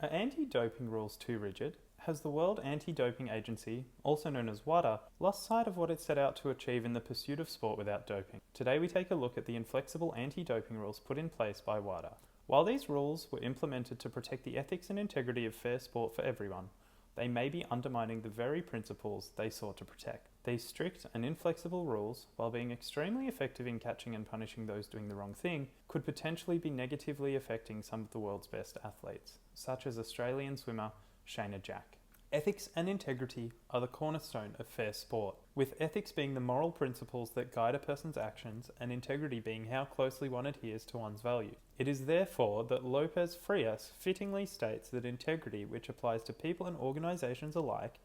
Are anti-doping rules too rigid? Has the World Anti-Doping Agency, also known as WADA, lost sight of what it set out to achieve in the pursuit of sport without doping? Today we take a look at the inflexible anti-doping rules put in place by WADA. While these rules were implemented to protect the ethics and integrity of fair sport for everyone, they may be undermining the very principles they sought to protect. These strict and inflexible rules, while being extremely effective in catching and punishing those doing the wrong thing, could potentially be negatively affecting some of the world's best athletes, such as Australian swimmer Shayna Jack. Ethics and integrity are the cornerstone of fair sport, with ethics being the moral principles that guide a person's actions and integrity being how closely one adheres to one's values. It is therefore that Lopez Frias fittingly states that integrity, which applies to people and organisations alike,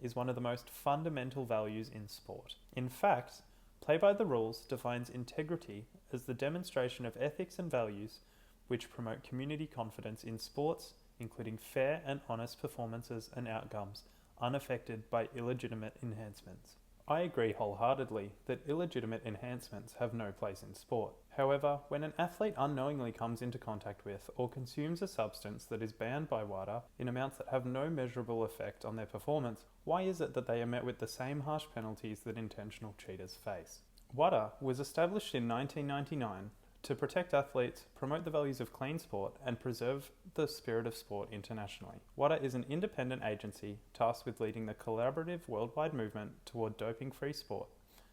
is one of the most fundamental values in sport. In fact, Play by the Rules defines integrity as the demonstration of ethics and values which promote community confidence in sports, including fair and honest performances and outcomes, unaffected by illegitimate enhancements. I agree wholeheartedly that illegitimate enhancements have no place in sport. However, when an athlete unknowingly comes into contact with or consumes a substance that is banned by WADA in amounts that have no measurable effect on their performance, why is it that they are met with the same harsh penalties that intentional cheaters face? WADA was established in 1999 to protect athletes, promote the values of clean sport, and preserve the spirit of sport internationally. WADA is an independent agency tasked with leading the collaborative worldwide movement toward doping-free sport,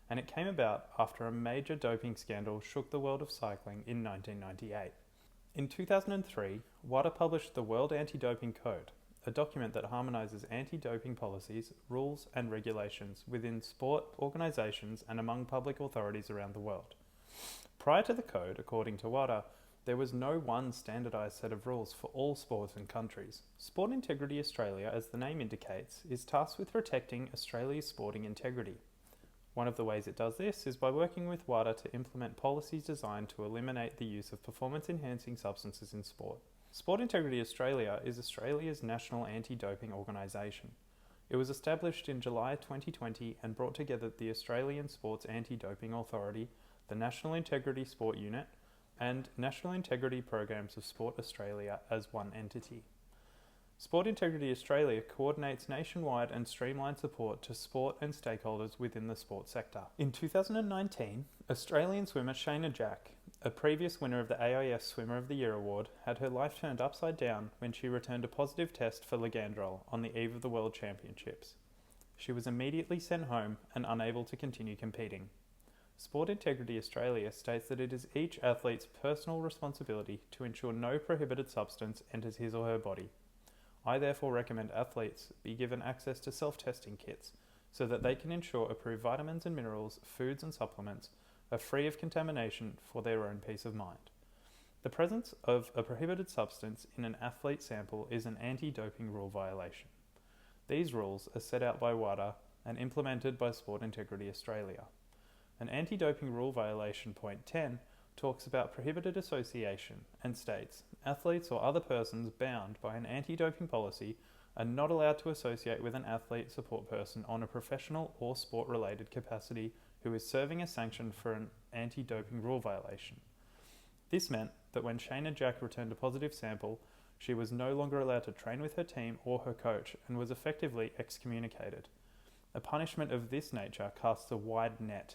and it came about after a major doping scandal shook the world of cycling in 1998. In 2003, WADA published the World Anti-Doping Code, a document that harmonizes anti-doping policies, rules, and regulations within sport organizations and among public authorities around the world. Prior to the code, according to WADA, there was no one standardised set of rules for all sports and countries. Sport Integrity Australia, as the name indicates, is tasked with protecting Australia's sporting integrity. One of the ways it does this is by working with WADA to implement policies designed to eliminate the use of performance-enhancing substances in sport. Sport Integrity Australia is Australia's national anti-doping organisation. It was established in July 2020 and brought together the Australian Sports Anti-Doping Authority, the National Integrity Sport Unit, and National Integrity Programs of Sport Australia as one entity. Sport Integrity Australia coordinates nationwide and streamlined support to sport and stakeholders within the sport sector. In 2019, Australian swimmer Shayna Jack, a previous winner of the AIS Swimmer of the Year award, had her life turned upside down when she returned a positive test for Ligandrol on the eve of the World Championships. She was immediately sent home and unable to continue competing. Sport Integrity Australia states that it is each athlete's personal responsibility to ensure no prohibited substance enters his or her body. I therefore recommend athletes be given access to self-testing kits so that they can ensure approved vitamins and minerals, foods and supplements are free of contamination for their own peace of mind. The presence of a prohibited substance in an athlete sample is an anti-doping rule violation. These rules are set out by WADA and implemented by Sport Integrity Australia. An anti-doping rule violation point 10 talks about prohibited association and states, athletes or other persons bound by an anti-doping policy are not allowed to associate with an athlete support person on a professional or sport-related capacity who is serving a sanction for an anti-doping rule violation. This meant that when Shayna Jack returned a positive sample, she was no longer allowed to train with her team or her coach and was effectively excommunicated. A punishment of this nature casts a wide net,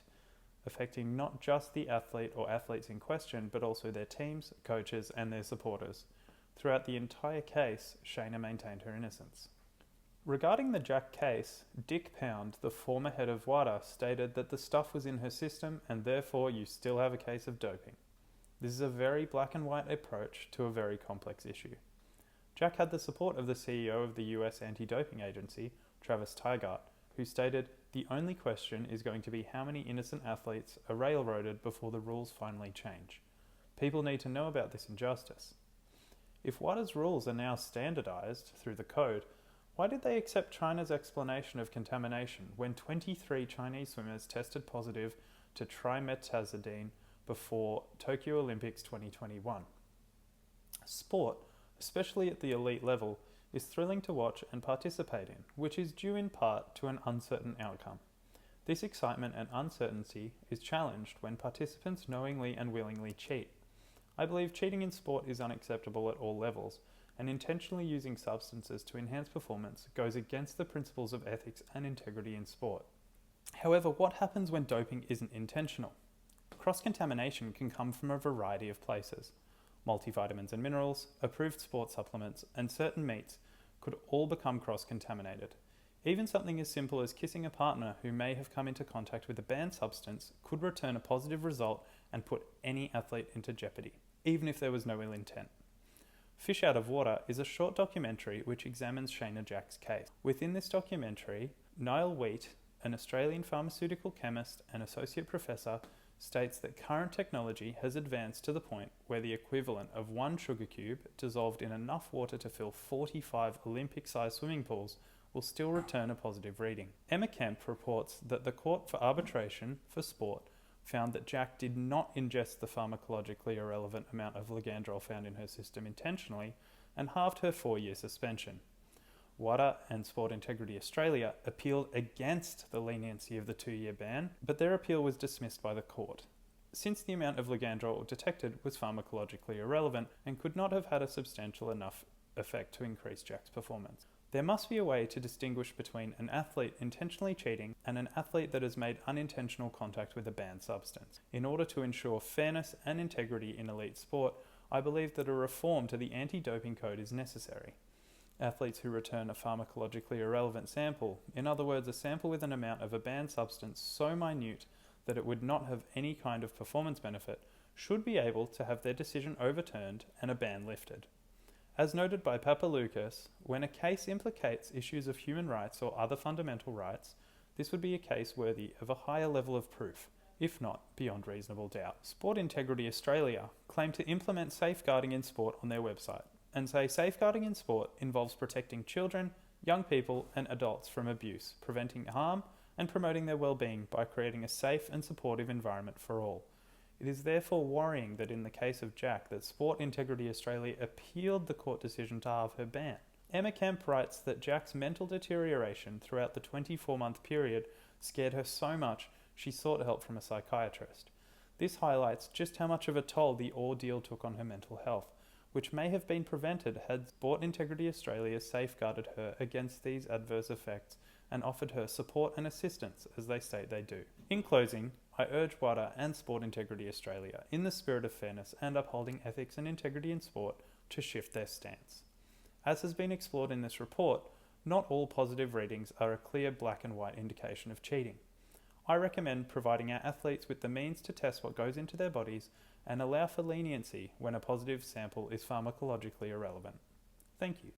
affecting not just the athlete or athletes in question, but also their teams, coaches, and their supporters. Throughout the entire case, Shayna maintained her innocence. Regarding the Jack case, Dick Pound, the former head of WADA, stated that the stuff was in her system and therefore you still have a case of doping. This is a very black and white approach to a very complex issue. Jack had the support of the CEO of the US Anti-Doping Agency, Travis Tygart, who stated, "The only question is going to be how many innocent athletes are railroaded before the rules finally change. People need to know about this injustice." If WADA's rules are now standardized through the code, why did they accept China's explanation of contamination when 23 Chinese swimmers tested positive to trimetazidine before Tokyo Olympics 2021? Sport, especially at the elite level, is thrilling to watch and participate in, which is due in part to an uncertain outcome. This excitement and uncertainty is challenged when participants knowingly and willingly cheat. I believe cheating in sport is unacceptable at all levels, and intentionally using substances to enhance performance goes against the principles of ethics and integrity in sport. However, what happens when doping isn't intentional? Cross-contamination can come from a variety of places. Multivitamins and minerals, approved sport supplements, and certain meats could all become cross-contaminated. Even something as simple as kissing a partner who may have come into contact with a banned substance could return a positive result and put any athlete into jeopardy, even if there was no ill intent. Fish Out of Water is a short documentary which examines Shayna Jack's case. Within this documentary, Niall Wheat, an Australian pharmaceutical chemist and associate professor, states that current technology has advanced to the point where the equivalent of one sugar cube dissolved in enough water to fill 45 Olympic-sized swimming pools will still return a positive reading. Emma Kemp reports that the Court for Arbitration for Sport found that Jack did not ingest the pharmacologically irrelevant amount of Ligandrol found in her system intentionally and halved her 4-year suspension. WADA and Sport Integrity Australia appealed against the leniency of the 2-year ban, but their appeal was dismissed by the court, since the amount of Ligandrol detected was pharmacologically irrelevant and could not have had a substantial enough effect to increase Jack's performance. There must be a way to distinguish between an athlete intentionally cheating and an athlete that has made unintentional contact with a banned substance. In order to ensure fairness and integrity in elite sport, I believe that a reform to the anti-doping code is necessary. Athletes who return a pharmacologically irrelevant sample, in other words a sample with an amount of a banned substance so minute that it would not have any kind of performance benefit, should be able to have their decision overturned and a ban lifted. As noted by Papaloukas, when a case implicates issues of human rights or other fundamental rights, this would be a case worthy of a higher level of proof, if not beyond reasonable doubt. Sport Integrity Australia claim to implement safeguarding in sport on their website, and say safeguarding in sport involves protecting children, young people and adults from abuse, preventing harm and promoting their well-being by creating a safe and supportive environment for all. It is therefore worrying that in the case of Jack that Sport Integrity Australia appealed the court decision to halve her ban. Emma Kemp writes that Jack's mental deterioration throughout the 24-month period scared her so much she sought help from a psychiatrist. This highlights just how much of a toll the ordeal took on her mental health, which may have been prevented had Sport Integrity Australia safeguarded her against these adverse effects and offered her support and assistance as they state they do. In closing, I urge WADA and Sport Integrity Australia, in the spirit of fairness and upholding ethics and integrity in sport, to shift their stance. As has been explored in this report, not all positive readings are a clear black and white indication of cheating. I recommend providing our athletes with the means to test what goes into their bodies and allow for leniency when a positive sample is pharmacologically irrelevant. Thank you.